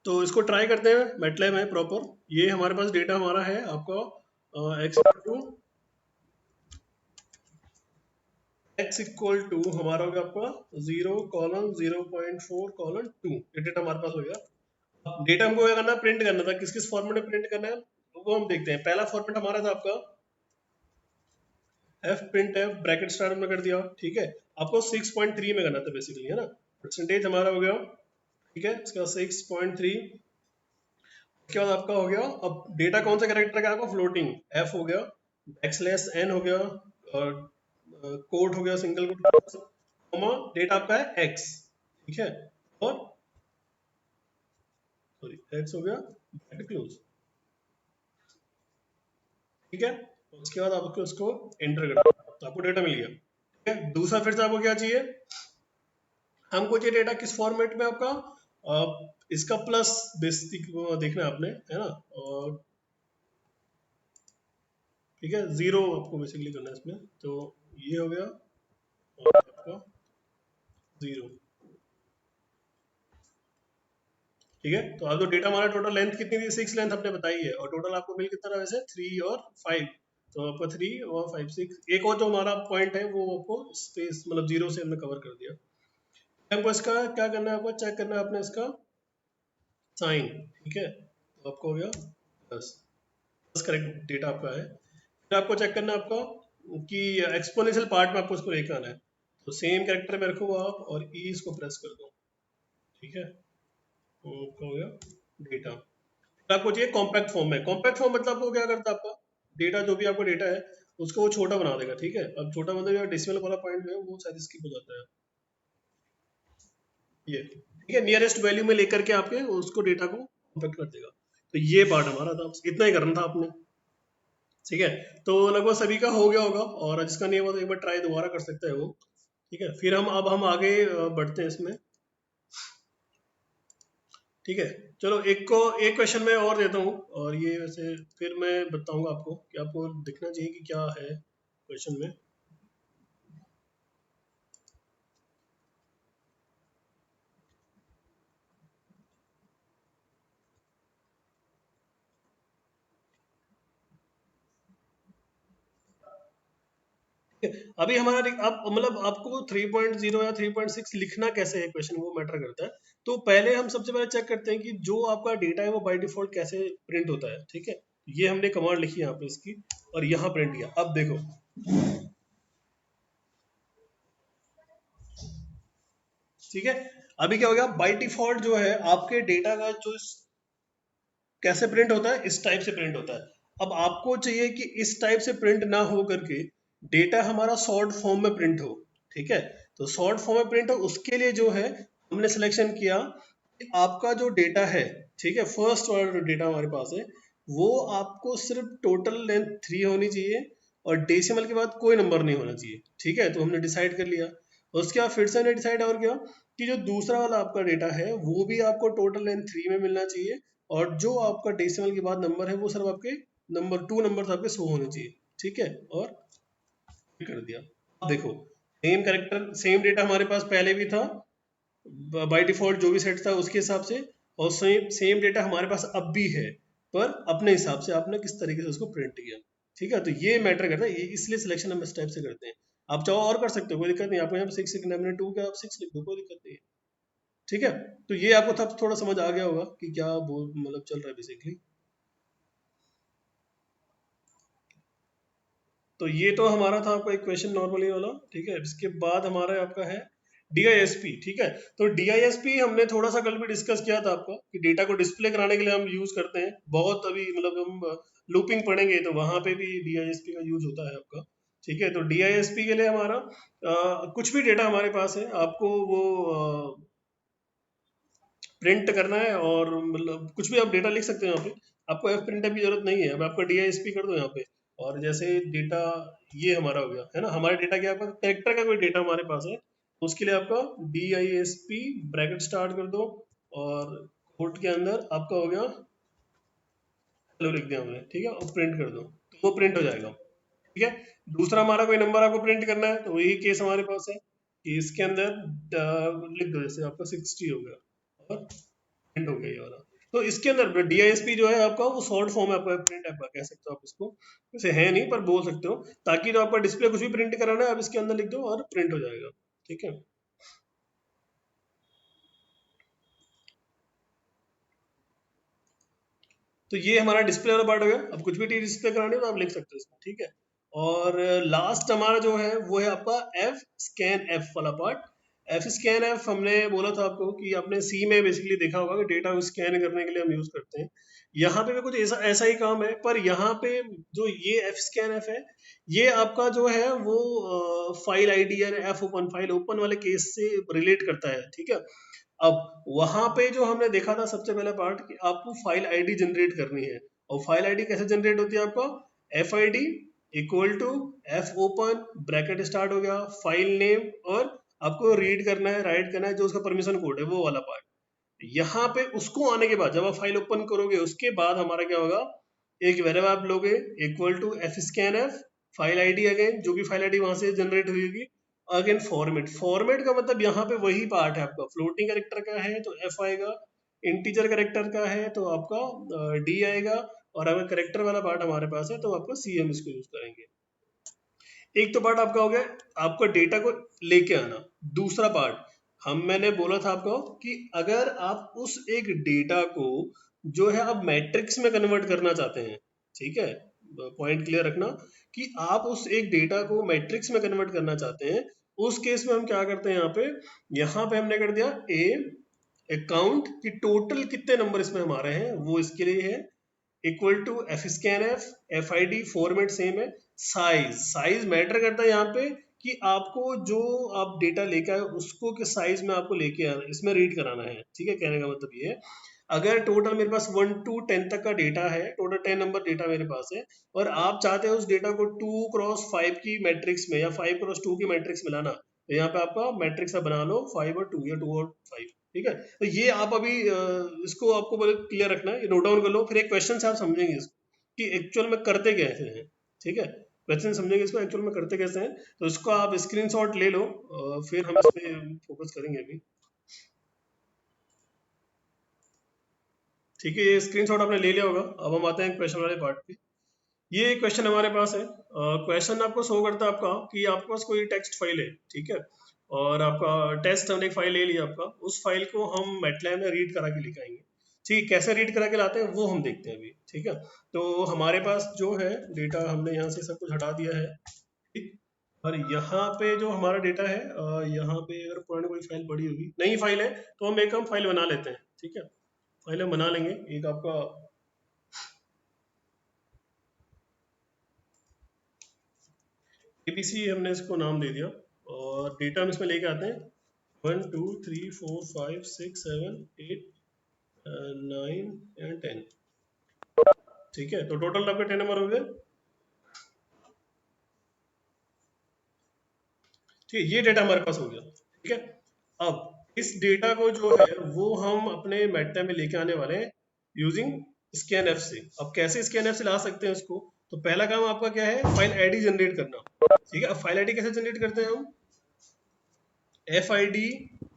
तो इसको ट्राई करते हैं, मैटलैब है प्रॉपर, ये हमारे पास डेटा हमारा है आपका x इक्वल टू हमारा हो गया आपका 0:0.4:2, ये डेटा हमारे पास हो गया। डेटा हमको क्या करना है, प्रिंट करना था, किस किस फॉर्मेट में प्रिंट करना है वो हम देखते हैं। पहला फॉर्मेट हमारा था आपका F print F bracket star में कर दिया, ठीक है। आपको 6.3 में करना था बेसिकली, है ना। परसेंटेज हमारा हो गया, ठीक है, इसका 6.3। उसके बाद आपका हो गया, अब डेटा कौन सा कैरेक्टर का आपका, फ्लोटिंग एफ हो गया, बैकस्लैश एन हो गया, और कोट हो गया, सिंगल कोट, कॉमा डेटा आपका है एक्स, ठीक है, और सॉरी एक्स हो गया ब्रैकेट क्लोज, ठीक है। उसके बाद आपको इसको एंटर करना है, तो आपको डेटा मिल गया, ठीक है। दूसरा फिर से आपको क्या चाहिए, हमको ये डेटा किस फॉर्मेट में आपका, इसका प्लस बेसिक देखना है आपने, है ना, और ठीक है, जीरो आपको बेसिकली करना है इसमें, तो ये हो गया और आपका जीरो, ठीक है। तो आप जो डेटा हमारा टोटल लेंथ कितनी थी, 6 लेंथ हमने बताई है, और टोटल आपको मिल कितना रहा वैसे 3 और 5, तो आपका 3 और 5 6, एक और जो हमारा पॉइंट है वो आपको स्पेस मतलब जीरो से हमने कवर कर दिया। हमको इसका क्या करना है, आपको चेक करना है अपने इसका साइन, ठीक है, तो आपको हो गया बस, बस करेक्ट डेटा आपका है। फिर आपको चेक करना है आपका कि एक्सपोनेंशियल पार्ट में आपको इसको लेकर आना है, तो सेम कैरेक्टर में रखो आप और ई इसको प्रेस कर दो, ठीक है, तो आपका हो गया डेटा। फिर आपको चाहिए कॉम्पैक्ट फॉर्म में, कॉम्पैक्ट फॉर्म मतलब वो क्या करता है, आपका डेटा जो भी आपका डेटा है उसको वो छोटा बना देगा, ठीक है। अब छोटा मतलब डेसिमल वाला पॉइंट है वो शायद स्किप हो जाता है, ये ठीक है, नियरेस्ट वैल्यू में लेकर के आपके उसको डेटा को कॉम्पैक्ट कर देगा। तो ये पार्ट हमारा था, इतना ही करना था आपने, ठीक है। तो लगभग सभी का हो गया होगा, और जिसका नहीं हुआ तो एक बार ट्राई दोबारा कर सकता है वो, ठीक है। फिर हम आगे बढ़ते हैं इसमें, ठीक है। चलो एक क्वेश्चन मैं और देता हूँ, और ये वैसे फिर मैं बताऊंगा आपको कि आपको दिखना चाहिए कि क्या है क्वेश्चन में। अभी हमारा अब मतलब आपको 3.0 या 3.6 लिखना कैसे है क्वेश्चन, वो मैटर करता है। तो पहले हम सबसे पहले चेक करते हैं कि जो आपका डेटा है वो बाय डिफॉल्ट कैसे प्रिंट होता है, ठीक है। ये हमने कमांड लिखी यहाँ पे इसकी, और यहाँ प्रिंट किया। अब देखो, ठीक है, अभी क्या हो गया, बाय डिफॉल्ट जो है आपके डेटा का जो कैसे प्रिंट होता है, इस टाइप से प्रिंट होता है। अब आपको चाहिए कि इस टाइप से प्रिंट ना हो करके डेटा हमारा शॉर्ट फॉर्म में प्रिंट हो, ठीक है। तो शॉर्ट फॉर्म में प्रिंट हो उसके लिए जो है हमने सिलेक्शन किया कि आपका जो डेटा है, ठीक है, फर्स्ट वाला जो डेटा हमारे पास है वो आपको सिर्फ टोटल लेंथ 3 होनी चाहिए, और डेसिमल के बाद कोई नंबर नहीं होना चाहिए, ठीक है। तो हमने डिसाइड कर लिया। उसके बाद फिर से हमने डिसाइड और किया कि जो दूसरा वाला आपका डेटा है वो भी आपको टोटल लेंथ 3 में मिलना चाहिए, और जो आपका डेसिमल के बाद नंबर है वो सिर्फ आपके नंबर 2 नंबर आपके शो होने चाहिए, ठीक है। और कर दिया। अब देखो, सेम कैरेक्टर सेम डेटा हमारे पास पहले भी था, बाय डिफॉल्ट जो भी सेट था उसके हिसाब से, और सेम सेम डेटा हमारे पास अब भी है, पर अपने हिसाब से आपने किस तरीके से उसको प्रिंट किया, ठीक है। तो ये मैटर करता है, ये इसलिए सिलेक्शन हम इस टाइप से करते हैं। आप चाहो और कर सकते हो, कोई दिक्कत नहीं, आपको यहाँ पे 6 लिखना है, मैंने 2 का आप 6 लिख दो, कोई दिक्कत नहीं है, ठीक है। तो ये आपको तब थोड़ा समझ आ गया होगा कि क्या बोल मतलब चल रहा है बेसिकली। तो ये तो हमारा था आपका एक क्वेश्चन नॉर्मली वाला, ठीक है। इसके बाद हमारा आपका है DISP, ठीक है। तो DISP हमने थोड़ा सा कल भी डिस्कस किया था आपका कि डेटा को डिस्प्ले कराने के लिए हम यूज करते हैं बहुत, अभी मतलब हम लूपिंग पढ़ेंगे तो वहां पे भी DISP का यूज होता है आपका, ठीक है। तो DISP के लिए हमारा कुछ भी डेटा हमारे पास है आपको वो प्रिंट करना है, और मतलब कुछ भी आप डेटा लिख सकते हो यहाँ पे, आपको एफ प्रिंटर की जरूरत नहीं है। अब आपका DISP कर दो यहाँ पे, और जैसे डेटा ये हमारा हो गया है ना, हमारा डेटा क्या, आपका कैरेक्टर का कोई डेटा हमारे पास है, तो उसके लिए आपका DISP ब्रैकेट स्टार्ट कर दो, और कोट के अंदर आपका हो गया हेलो लिख दिया हमने, ठीक है, और प्रिंट कर दो तो वो प्रिंट हो जाएगा। ठीक है, दूसरा हमारा कोई नंबर आपको प्रिंट करना है तो यही केस हमारे पास है कि इसके अंदर लिख दो, जैसे आपका 60 हो गया और प्रिंट हो गया ये वाला। तो इसके अंदर डीआईएसपी जो है आपका वो शॉर्ट फॉर्म है आपका, प्रिंट आपका कह सकते हो आप इसको, वैसे है नहीं पर बोल सकते हो, ताकि जो आपका डिस्प्ले कुछ भी प्रिंट कराना है आप इसके अंदर लिख दो और प्रिंट हो जाएगा। ठीक है, तो ये हमारा डिस्प्ले वाला पार्ट हो गया। अब कुछ भी डिस्प्ले करानी हो तो आप लिख सकते हो इसमें, ठीक है। और लास्ट हमारा जो है वो है आपका एफ स्कैन एफ वाला पार्ट। एफ स्कैन एफ हमने बोला था आपको कि आपने सी में बेसिकली देखा होगा कि डेटा को स्कैन करने के लिए हम यूज करते हैं। यहाँ पे भी कुछ ऐसा ऐसा ही काम है, पर यहाँ पे जो ये एफ स्कैन एफ है, ये आपका जो है वो फाइल आईडी या एफ ओपन, फाइल ओपन वाले केस से रिलेट करता है, ठीक है। अब वहां पे जो हमने देखा था सबसे पहला पार्ट कि आपको फाइल आईडी जनरेट करनी है, और फाइल आईडी कैसे जनरेट होती है आपका, F I D equal to F open bracket start हो गया फाइल नेम, और आपको रीड करना है राइट करना है जो उसका परमिशन कोड है वो वाला पार्ट। यहाँ पे उसको आने के बाद जब आप फाइल ओपन करोगे उसके बाद हमारा क्या होगा, एक वेरिएबल आप लोगे equal to F scan F file ID, again जो भी फाइल आईडी वहां से जनरेट हुई होगी, अगेन फॉर्मेट। फॉर्मेट का मतलब यहाँ पे वही पार्ट है आपका, फ्लोटिंग कैरेक्टर का है तो एफ आएगा, इंटीजर कैरेक्टर का है तो आपका डी आएगा, और अगर कैरेक्टर वाला पार्ट हमारे पास है तो आपका सी एम इसको यूज करेंगे। एक तो पार्ट आपका हो गया आपका डेटा को लेके आना। दूसरा पार्ट मैंने बोला था आपको कि अगर आप उस एक डेटा को जो है आप मैट्रिक्स में कन्वर्ट करना चाहते हैं, ठीक है, पॉइंट क्लियर रखना, कि आप उस एक डेटा को मैट्रिक्स में कन्वर्ट करना चाहते हैं, उस केस में हम क्या करते हैं, यहाँ पे हमने कर दिया ए अकाउंट कि टोटल कितने नंबर इसमें हमारे हैं वो इसके लिए है, equal to F scan F F I D format same है, साइज साइज मैटर करता है यहाँ पे कि आपको जो आप डेटा लेके आए उसको किस साइज में आपको लेके आना, इसमें रीड कराना है, ठीक है। कहने का मतलब ये है, अगर टोटल मेरे पास 1 to 10 तक का डेटा है, टोटल 10 नंबर डेटा मेरे पास है, और आप चाहते हो उस डेटा को 2x5 की मैट्रिक्स में या 5x2 की मैट्रिक्स में लाना, तो यहाँ पे आपका मैट्रिक्स आप बना लो 5 और 2 या 2 और 5, ठीक है। तो ये आप अभी इसको आपको बड़े क्लियर रखना है, ये नोट डाउन कर लो, फिर एक क्वेश्चन से आप समझेंगे इसको कि एक्चुअल में करते कैसे हैं, ठीक है। क्वेश्चन समझेंगे इसको एक्चुअल में करते कैसे हैं, तो इसको आप स्क्रीनशॉट ले लो, फिर हम इस पे फोकस करेंगे अभी। ठीक है, ये स्क्रीनशॉट आपने ले लिया होगा। अब हम आते हैं क्वेश्चन वाले पार्ट पे। ये क्वेश्चन हमारे पास है, क्वेश्चन आपको शो करता है आपका कि आपके पास कोई टेक्स्ट फाइल है, ठीक है, और आपका टेस्ट हमने एक फाइल ले लिया आपका, उस फाइल को हम मैटलैब में रीड करा के लिखाएंगे। ठीक है, कैसे रीड करा के लाते हैं वो हम देखते हैं अभी, ठीक है। तो हमारे पास जो है डेटा हमने यहाँ से सब कुछ हटा दिया है, ठीक। और यहाँ पे जो हमारा डेटा है, यहाँ पे अगर पुरानी कोई फाइल पड़ी होगी, नई फाइल है, तो हम फाइल बना लेते हैं, ठीक है। फाइल हम बना लेंगे, एक आपका एबीसी हमने इसको नाम दे दिया, और डेटा हम इसमें लेके आते हैं 1 2 3 4 5 6 7 8 9 एंड 10, ठीक है। तो टोटल आपके 10 नंबर हो गए, ठीक है, ये डेटा हमारे पास हो गया, ठीक है। अब इस डेटा को जो है वो हम अपने मैटलैब में लेके आने वाले हैं यूजिंग स्कैन एफ से। अब कैसे स्कैन एफ से ला सकते हैं उसको, तो पहला काम आपका क्या है, फाइल आईडी जनरेट करना, ठीक है। अब फाइल आईडी कैसे जनरेट करते हैं हम, F I D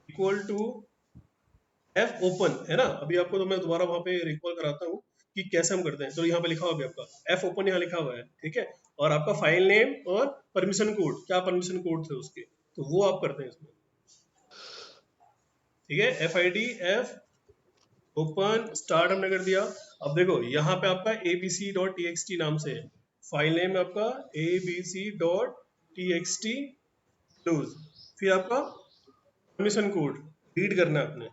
equal to F open, है ना। अभी आपको तो मैं दोबारा वहां पे रिकॉल कराता हूँ कि कैसे हम करते हैं। तो यहाँ पे लिखा हुआ अभी आपका एफ ओपन यहाँ लिखा हुआ है, ठीक है, और आपका फाइल नेम और परमिशन कोड, क्या परमिशन कोड थे उसके, तो वो आप करते हैं इसमें, ठीक है। F I D F open start हमने कर दिया। अब देखो यहाँ पे आपका abc.txt नाम से है, फाइल नेम आपका abc.txt क्लोज, फिर आपका परमिशन कोड रीड करना है आपने,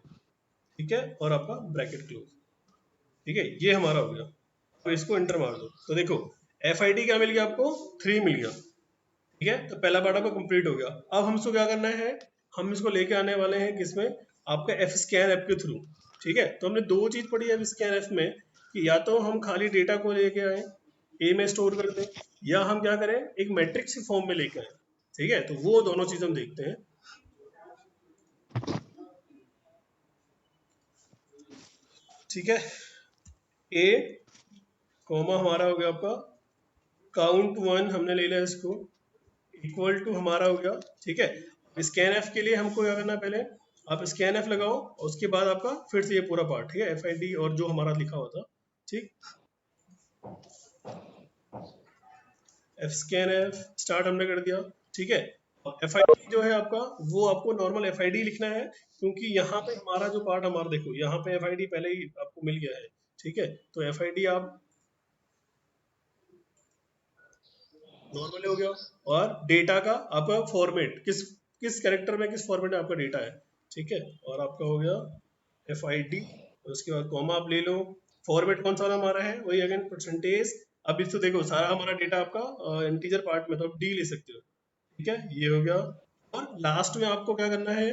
ठीक है, और आपका ब्रैकेट क्लोज, ठीक है, ये हमारा हो गया। तो इसको एंटर मार दो, तो देखो एफ आई डी क्या मिल गया आपको, 3 मिल गया, ठीक है। तो पहला पार्ट आपका कंप्लीट हो गया। अब हमको क्या करना है, हम इसको लेके आने वाले हैं किसमें, आपका एफ स्कैन ऐप के थ्रू, ठीक है। तो हमने दो चीज पढ़ी है एफ स्कैन ऐप में, कि या तो हम खाली डेटा को लेके आए ए में स्टोर कर दें, या हम क्या करें एक मैट्रिक्स के फॉर्म में लेके आए, ठीक है। तो वो दोनों चीज हम देखते हैं, ठीक है। ए कॉमा हमारा हो गया आपका काउंट 1 हमने ले लिया इसको, इक्वल टू हमारा हो गया, ठीक है। स्कैन एफ के लिए हमको क्या करना है, पहले आप स्कैन एफ लगाओ और उसके बाद आपका फिर से ये पूरा पार्ट, ठीक है, एफ आई डी और जो हमारा लिखा हुआ था, ठीक। एफ स्कैन एफ स्टार्ट हमने कर दिया, ठीक है। एफ आई डी जो है आपका, वो आपको नॉर्मल एफ आई डी लिखना है, क्योंकि यहाँ पे हमारा जो पार्ट हमारा देखो, यहाँ पे एफ आई डी पहले ही आपको मिल गया है, ठीक है। तो एफ आई डी आप नॉर्मली हो गया, और डेटा का आपका फॉर्मेट किस किस कैरेक्टर में, किस फॉर्मेट में आपका डेटा है, ठीक है। और आपका हो गया एफ आई डी, उसके बाद कॉमा आप ले लो। फॉर्मेट कौन सा वाला हमारा है, वही अगेन परसेंटेज। अब इसको देखो, सारा हमारा डेटा आपका इंटीजर पार्ट में, तो आप डी ले सकते हो, ठीक है, ये हो गया। और लास्ट में आपको क्या करना है,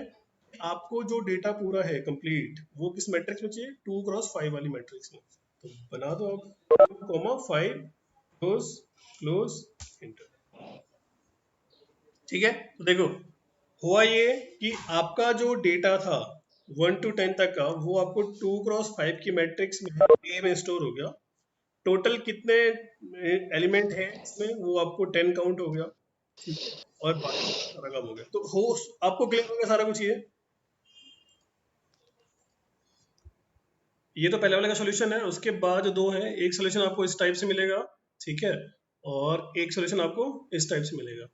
आपको जो डेटा पूरा है कंप्लीट, वो किस मैट्रिक्स में चाहिए, 2x5 वाली मैट्रिक्स में। तो बना दो आप, कॉमा 5 क्लोज क्लोज इंटर, ठीक है। तो देखो, हुआ ये कि आपका जो डेटा था 1 to 10 तक का, वो आपको 2x5 की मैट्रिक्स में ए में स्टोर हो गया। टोटल कितने एलिमेंट हैं इसमें, वो आपको 10 काउंट हो गया, ठीक है। और बाकी सारा काम हो गया, तो हो आपको क्लियर हो गया सारा कुछ। ये तो पहले वाले का सॉल्यूशन है। उसके बाद जो दो है, एक सॉल्यूशन आपको इस टाइप से मिलेगा, ठीक है, और एक सॉल्यूशन आपको इस टाइप से मिलेगा।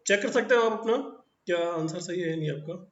चेक कर सकते हो आप अपना, क्या आंसर सही है नहीं आपका।